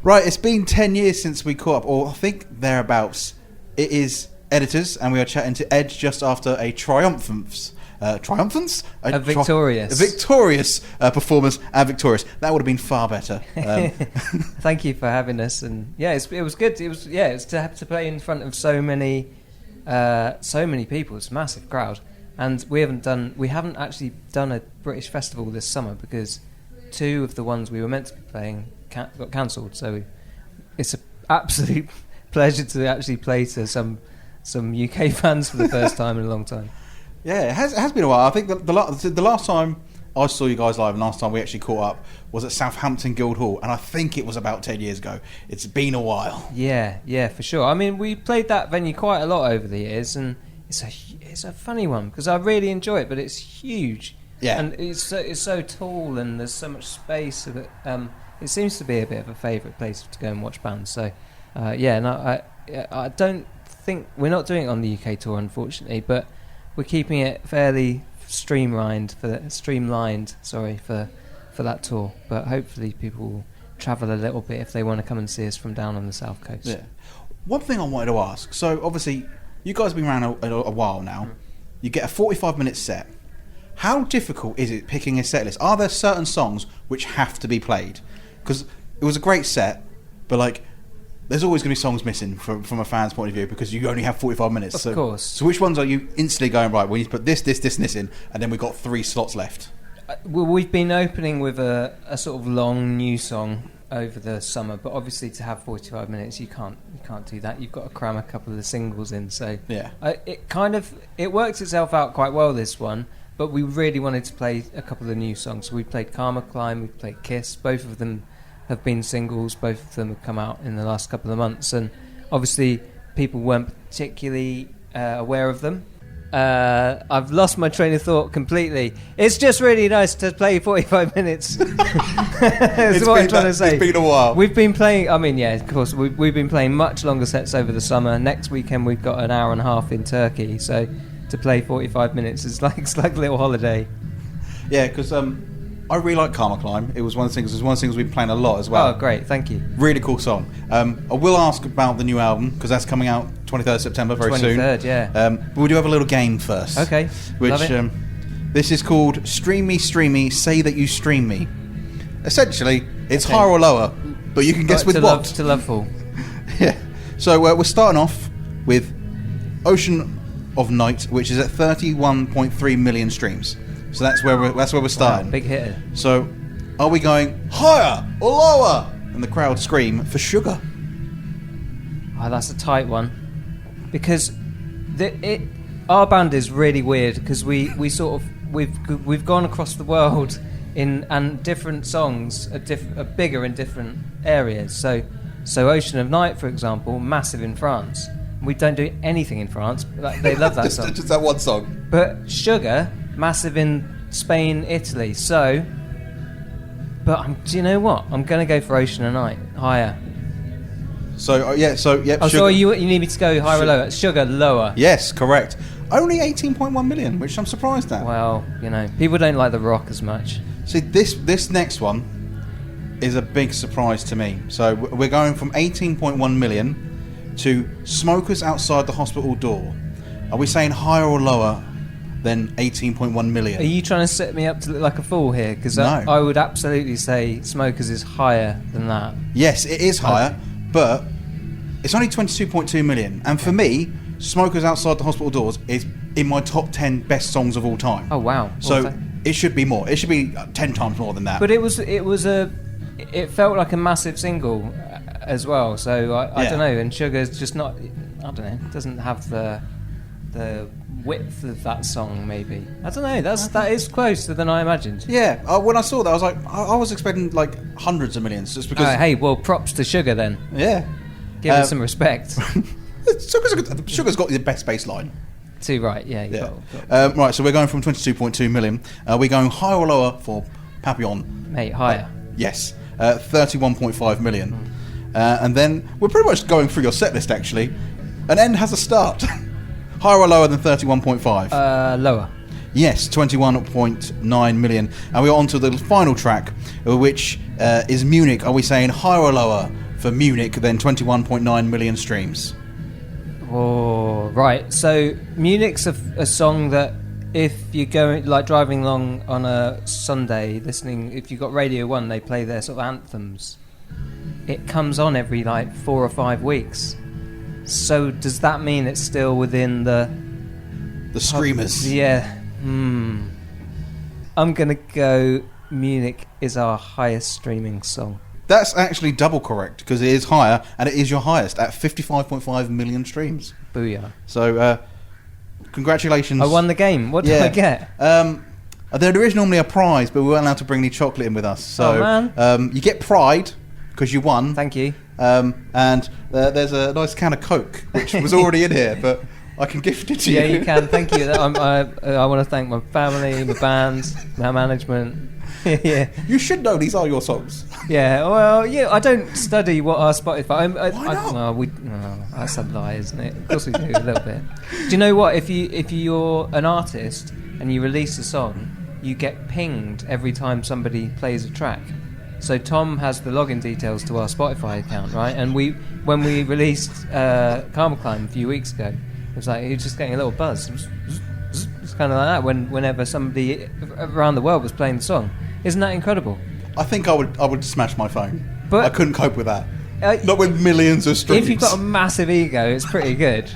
Right, it's been 10 years since we caught up, or I think thereabouts. It is Editors, and we are chatting to Ed just after a triumphance? A victorious performance, and victorious. That would have been far better. Thank you for having us, and it was good. It was to have to play in front of so many people. It's a massive crowd, and we haven't actually done a British festival this summer because 2 of the ones we were meant to be playing got cancelled. So it's an absolute pleasure to actually play to some UK fans for the first time in a long time. Yeah, it has been a while. I think the last time I saw you guys live and last time we actually caught up was at Southampton Guildhall, and I think it was about 10 years ago. It's been a while. Yeah, for sure. I mean, we played that venue quite a lot over the years, and it's a funny one because I really enjoy it, but it's huge. Yeah. And it's so tall, and there's so much space. That, it seems to be a bit of a favourite place to go and watch bands. So, I don't think we're not doing it on the UK tour, unfortunately, but we're keeping it fairly streamlined for that tour. But hopefully people will travel a little bit if they want to come and see us from down on the south coast. Yeah. One thing I wanted to ask. So obviously you guys have been around a while now. You get a 45-minute set. How difficult is it picking a set list? Are there certain songs which have to be played? Because it was a great set, but like, there's always going to be songs missing from a fan's point of view because you only have 45 minutes. Of course. So which ones are you instantly going, right, we need to put this, and this in, and then we've got 3 slots left? Well, we've been opening with a sort of long new song over the summer, but obviously to have 45 minutes, you can't do that. You've got to cram a couple of the singles in. So yeah, it works itself out quite well, this one. But we really wanted to play a couple of new songs. So we played Karma Climb, we played Kiss. Both of them have been singles. Both of them have come out in the last couple of months, and obviously people weren't particularly aware of them. I've lost my train of thought completely. It's just really nice to play 45 minutes. That's what I'm trying to say. It's been a while. We've been playing, of course, we've been playing much longer sets over the summer. Next weekend we've got an hour and a half in Turkey, so to play 45 minutes is like a little holiday. Yeah, because I really like Karma Climb. It was one of the things we've been playing a lot as well. Oh, great, thank you. Really cool song. I will ask about the new album because that's coming out 23rd September, very soon. 23rd, yeah. But we'll do have a little game first. Okay, which love it. This is called Stream Me, Say That You Stream Me. Essentially, it's higher or lower, but you can guess with what. To Loveful. Yeah. So we're starting off with Ocean of Night, which is at 31.3 million streams. So that's where we're starting. Wow, big hitter. So, are we going higher or lower? And the crowd scream for Sugar. Oh, that's a tight one, because our band is really weird because we've gone across the world and different songs are bigger in different areas. So Ocean of Night, for example, massive in France. We don't do anything in France. They love that song. Just that one song. But Sugar, massive in Spain, Italy. Do you know what? I'm going to go for Ocean of Night, higher. So Sugar. So you need me to go higher or lower? Sugar, lower. Yes, correct. Only 18.1 million, which I'm surprised at. Well, people don't like the rock as much. See, this next one is a big surprise to me. So we're going from 18.1 million to Smokers Outside the Hospital Door. Are we saying higher or lower than 18.1 million? Are you trying to set me up to look like a fool here? Because no. I would absolutely say Smokers is higher than that. Yes, it is higher, but it's only 22.2 million. And for me, Smokers Outside the Hospital Doors is in my top 10 best songs of all time. Oh, wow. So it should be more. It should be 10 times more than that. But it felt like a massive single as well. So I don't know. And Sugar's just not, I don't know, it doesn't have the width of that song, maybe. I don't know. That is closer than I imagined. Yeah. When I saw that, I was like, I was expecting like hundreds of millions, just because. Hey, well, props to Sugar then. Yeah. Give it some respect. Sugar's got the best bass line. Too right. Yeah. Right. So we're going from 22.2 million. We're going higher or lower for Papillon. Mate, higher. Yes. 31.5 million. And then we're pretty much going through your set list actually. An end has a start. Higher or lower than 31.5? Lower. Yes, 21.9 million. And we're on to the final track, which is Munich. Are we saying higher or lower for Munich than 21.9 million streams. Oh, right. So Munich's a song that if you're going, like driving along on a Sunday, listening, if you've got Radio 1, they play their sort of anthems. It comes on every like 4 or 5 weeks. So does that mean it's still within the streamers? Yeah. I'm going to go Munich is our highest streaming song. That's actually double correct, because it is higher, and it is your highest at 55.5 million streams. Booyah. So, congratulations. I won the game. What did I get? There is normally a prize, but we weren't allowed to bring any chocolate in with us. So, man. You get pride, because you won. Thank you. And there's a nice can of Coke, which was already in here, but I can gift it to you. Yeah, you can. Thank you. I want to thank my family, my band, my management. Yeah. You should know these are your songs. Yeah, well, yeah, I don't study what our Spotify... Why not? That's a lie, isn't it? Of course we do, a little bit. Do you know what? If you're an artist and you release a song, you get pinged every time somebody plays a track. So Tom has the login details to our Spotify account, right? And when we released Karma Climb a few weeks ago, it was like, he was just getting a little buzz. It's kind of like that whenever somebody around the world was playing the song. Isn't that incredible? I think I would smash my phone. But I couldn't cope with that. Not with millions of streams. If you've got a massive ego, it's pretty good.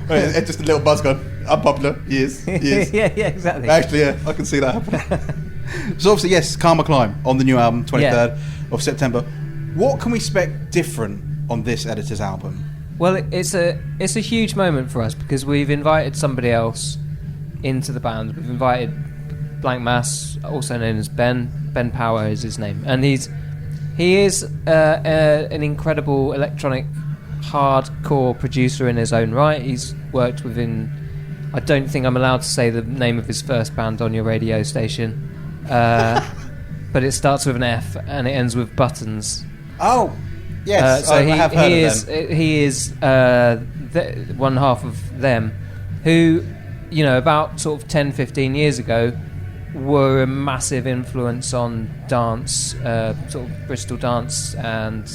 It's just a little buzz gun. Unpopular. Years. yeah, exactly. Actually, yeah, I can see that happening. So obviously, yes, Karma Climb on the new album, 23rd of September. What can we expect different on this Editors album? Well, it's a huge moment for us because we've invited somebody else into the band. We've invited Blank Mass, also known as Ben. Ben Power is his name, and he is an incredible electronic hardcore producer in his own right. He's worked within... I don't think I'm allowed to say the name of his first band on your radio station, but it starts with an F and it ends with Buttons. Oh, yes, so I have heard of them. He is one half of them, who, about sort of 10, 15 years ago, were a massive influence on dance, sort of Bristol dance, and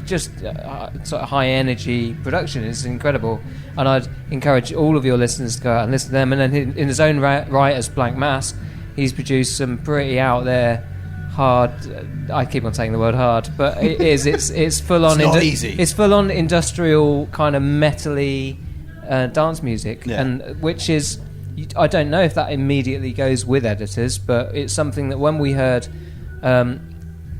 just sort of high energy production. It's incredible, and I'd encourage all of your listeners to go out and listen to them. And then in his own right as Blank Mass, he's produced some pretty out there hard. I keep on saying the word hard, but it is. It's full on. It's not easy. It's full on industrial kind of metally dance music, and which is. I don't know if that immediately goes with Editors, but it's something that when we heard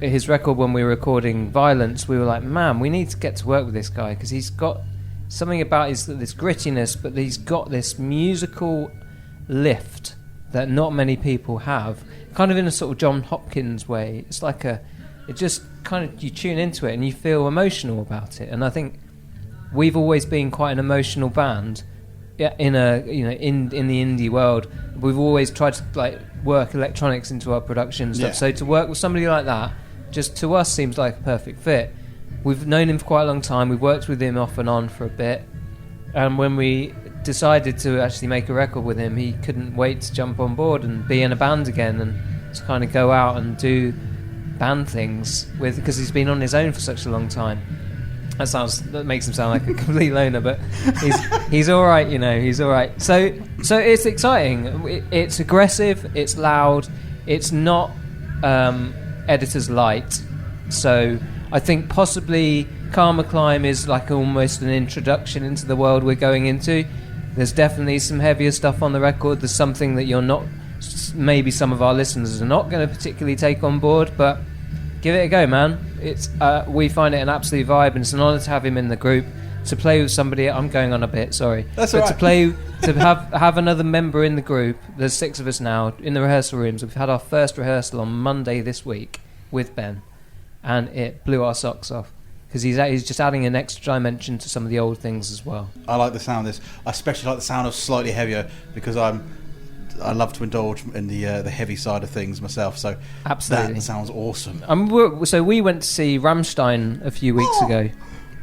his record when we were recording Violence, we were like, man, we need to get to work with this guy because he's got something about this grittiness, but he's got this musical lift that not many people have, kind of in a sort of John Hopkins way. It's like it just kind of, you tune into it and you feel emotional about it. And I think we've always been quite an emotional band. Yeah, in the indie world, we've always tried to like work electronics into our production and stuff. So to work with somebody like that, just to us seems like a perfect fit. We've known him for quite a long time. We've worked with him off and on for a bit, and when we decided to actually make a record with him, he couldn't wait to jump on board and be in a band again and to kind of go out and do band things because he's been on his own for such a long time. That makes him sound like a complete loner, but he's all right, he's all right. So it's exciting. It's aggressive. It's loud. It's not Editors light. So I think possibly Karma Climb is like almost an introduction into the world we're going into. There's definitely some heavier stuff on the record. There's something that you're not, maybe some of our listeners are not going to particularly take on board, but give it a go, man. It's we find it an absolute vibe, and it's an honour to have him in the group. To play with somebody, I'm going on a bit, sorry. That's all right. To have another member in the group. There's 6 of us now in the rehearsal rooms. We've had our first rehearsal on Monday this week with Ben, and it blew our socks off because he's just adding an extra dimension to some of the old things as well. I like the sound of this. I especially like the sound of slightly heavier because I love to indulge in the heavy side of things myself, so absolutely, that sounds awesome. So we went to see Rammstein a few weeks ago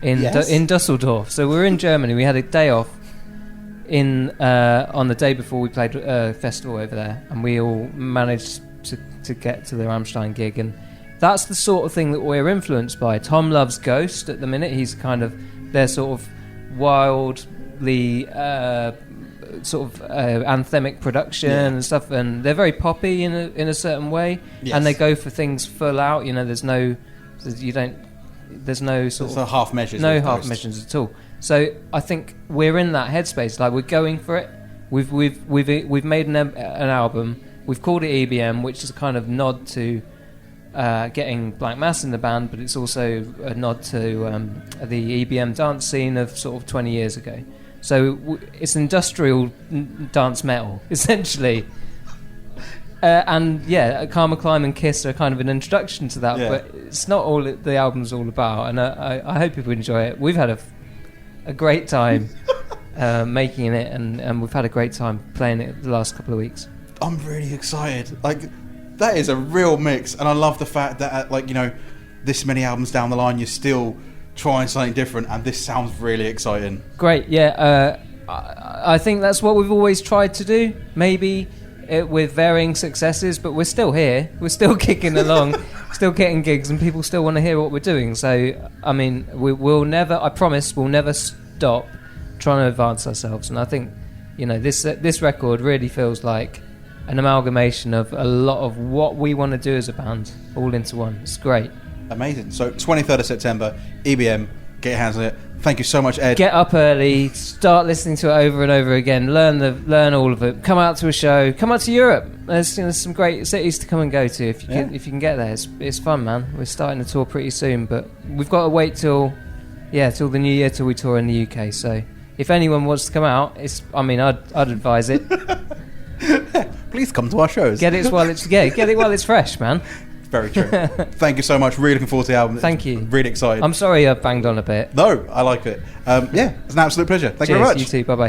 in Dusseldorf. So we were in Germany. We had a day off on the day before we played a festival over there, and we all managed to get to the Rammstein gig, and that's the sort of thing that we're influenced by. Tom loves Ghost at the minute. He's kind of their sort of wildly anthemic production and stuff, and they're very poppy in a certain way, and they go for things full out. There's no half measures. No half measures at all. So I think we're in that headspace. Like, we're going for it. We've made an album. We've called it EBM, which is a kind of nod to getting Black Mass in the band, but it's also a nod to the EBM dance scene of sort of 20 years ago. So it's industrial dance metal, essentially. Karma Climb and Kiss are kind of an introduction to that, but it's not all the album's all about, and I hope people enjoy it. We've had a great time making it, and we've had a great time playing it the last couple of weeks. I'm really excited. Like, that is a real mix, and I love the fact that, this many albums down the line, you're still trying something different, and this sounds really exciting. Great, I think that's what we've always tried to do, maybe with varying successes, but we're still here, we're still kicking along, still getting gigs, and people still want to hear what we're doing. So, I mean, I promise we'll never stop trying to advance ourselves, and I think, this record really feels like an amalgamation of a lot of what we want to do as a band all into one. It's great. Amazing. So 23rd of September, EBM, get your hands on it. Thank you so much, Ed. Get up early, start listening to it over and over again, learn all of it, come out to a show, come out to Europe. There's some great cities to come and go to if you can get there. It's fun, man. We're starting to tour pretty soon, but we've got to wait till the new year till we tour in the UK. So if anyone wants to come out, I'd advise it. Please come to our shows. Get it while it's fresh, man. Very true. Thank you so much. Really looking forward to the album. Thank you. Really excited. I'm sorry I banged on a bit. No, I like it. It's an absolute pleasure. Thank you very much. You too. Bye-bye.